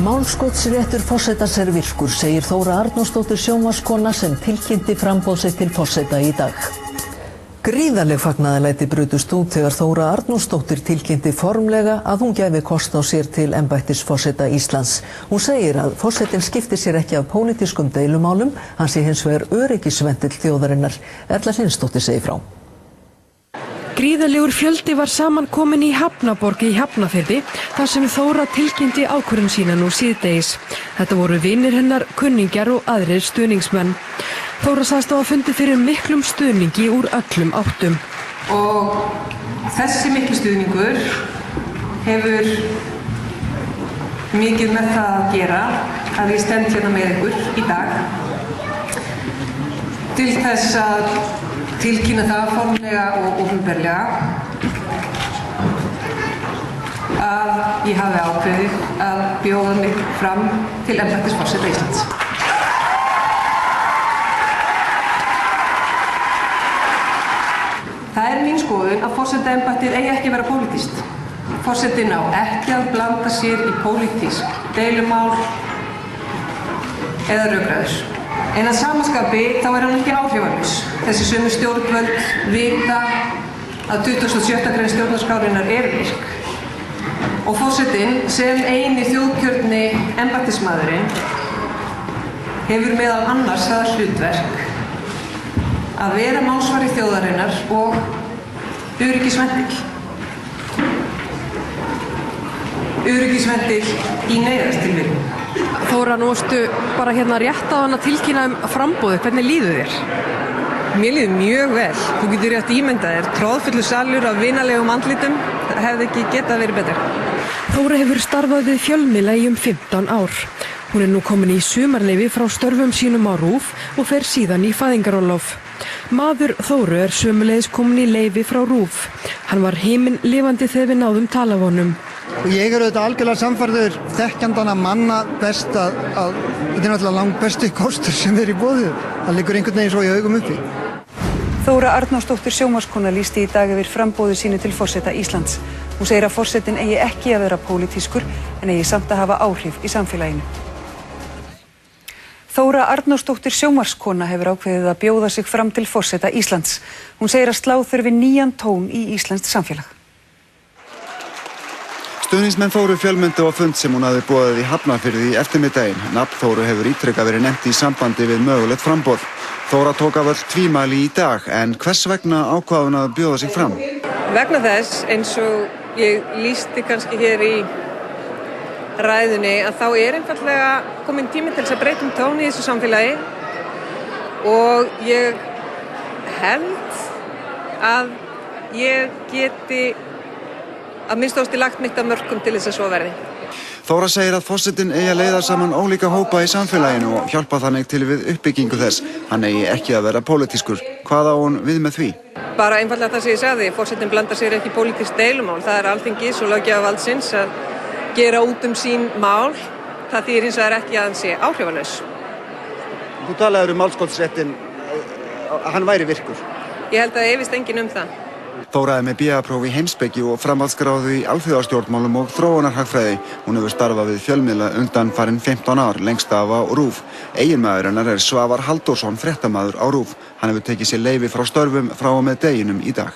Málskotsréttur forsetans er virkur, segir Þóra Arnórsdóttir sjónvarpskona sem tilkynnti framboð sitt til forseta í dag. Gríðarleg fagnaðarlæti brutust út þegar Þóra Arnórsdóttir tilkynnti formlega að hún gæfi kost á sér til embættis forseta Íslands. Hún segir að forsetinn skipti sér ekki af pólitískum deilumálum, hann sé hins vegar öryggisventil þjóðarinnar. Erla Hlynsdóttir segir frá. Gríðarlegur fjöldi var saman kominn í Hafnaborg í Hafnarfirði þar sem Þóra tilkynnti ákvörðun sína nú síðdegis. Þetta voru vinir hennar, kunningjar og aðrir stuðningsmenn. Þóra sagðist á að fundi fyrir miklum stuðningi úr öllum áttum. Og þessi miklu stuðningur hefur mikið með það að gera að ég stend hérna með ykkur í dag til þess að tilkynna það formlega og opinberlega að ég hafi ákveðið að bjóða mig fram til embættis forseta Íslands. Það er mín skoðun að forsetaembættið eigi ekki að vera pólitískt. Forsetinn á ekki að blanda sér í pólitísk deilumál eða rökræður. En að samaskapi þá er hann ekki áhrifalaus. Þessi sömu stjórnvöld vita að 27. grein stjórnarskrárinnar er virk. Og forsetinn sem eini þjóðkjörni embættismaðurinn hefur meðal annars það hlutverk að vera málsvari þjóðarinnar og öryggisventil. Öryggisventil í neyðartilvikum. Þóra, nú varstu bara hérna rétt á hann að tilkynna framboði. Hvernig líður þér? Mér líður mjög vel. Þú getur rétt ímyndað þér. Troðfullur salur af vinalegum andlitum. Það hefði ekki getað verið betur. Þóra hefur starfað við fjölmiðla í 15 ár. Hún er nú komin í sumarleyfi frá störfum sínum á RÚV og fer síðan í fæðingarorlof. Maður Þóru er sömuleiðis komin í leyfi frá RÚV. Hann var himinlifandi þegar við náðum tala af honum. Ég er auðvitað algjörlega samfærður þekkjandana manna best að þetta er náttúrulega langt besti kostur sem er í boði. Það liggur einhvern veginn svo í augum uppi. Þóra Arnórsdóttir sjónvarpskona lýsti í dag yfir framboði sínu til forseta Íslands. Hún segir að forsetinn eigi ekki að vera pólitískur en eigi samt að hafa áhrif í samfélaginu. Þóra Arnórsdóttir sjónvarpskona hefur ákveðið að bjóða sig fram til forseta Íslands. Hún segir að slá þurfi nýjan tón í íslenskt samfélag. Stuðningsmenn Þóru fjölmenntu á fund sem hún hafði boðið í Hafnarfirði í eftirmiddaginn. Nafn Þóru hefur ítrekað verið nefnt í sambandi við mögulegt framboð. Þóra tók af öll tvímæli í dag, en hvers vegna ákvað hún að bjóða sig fram? Vegna þess, eins og ég lýsti kannski hér í ræðunni, að þá er einfaldlega komin tími til þess að breyta tón í þessu samfélagi og ég held að ég geti að minnst lagt mitt af mörkum til þess að svo verði. Þóra segir að forsetinn eigi að leiða saman ólíka hópa í samfélaginu og hjálpa þannig til við uppbyggingu þess. Hann eigi ekki að vera pólitískur. Hvað á hún við með því? Bara einfaldlega það sem ég sagði, forsetinn blandar sér ekki í pólitískt deilumál. Það er Alþingis og löggjafarvaldsins að gera út sín mál. Það þýðir hins vegar ekki að hann sé áhrifalaus. Þú talaðir málskotsréttinn, hann væri virkur. Ég held að efist enginn það. Þóra er með BA-próf í heimspeki og framhaldsgráðu í alþjóðastjórnmálum og þróunarhagfræði. Hún hefur starfað við fjölmiðla undanfarin 15 ár, lengst af á RÚV. Eiginmaður hennar er Svavar Halldórsson, fréttamaður á RÚV. Hann hefur tekið sér leyfi frá störfum frá og með deginum í dag.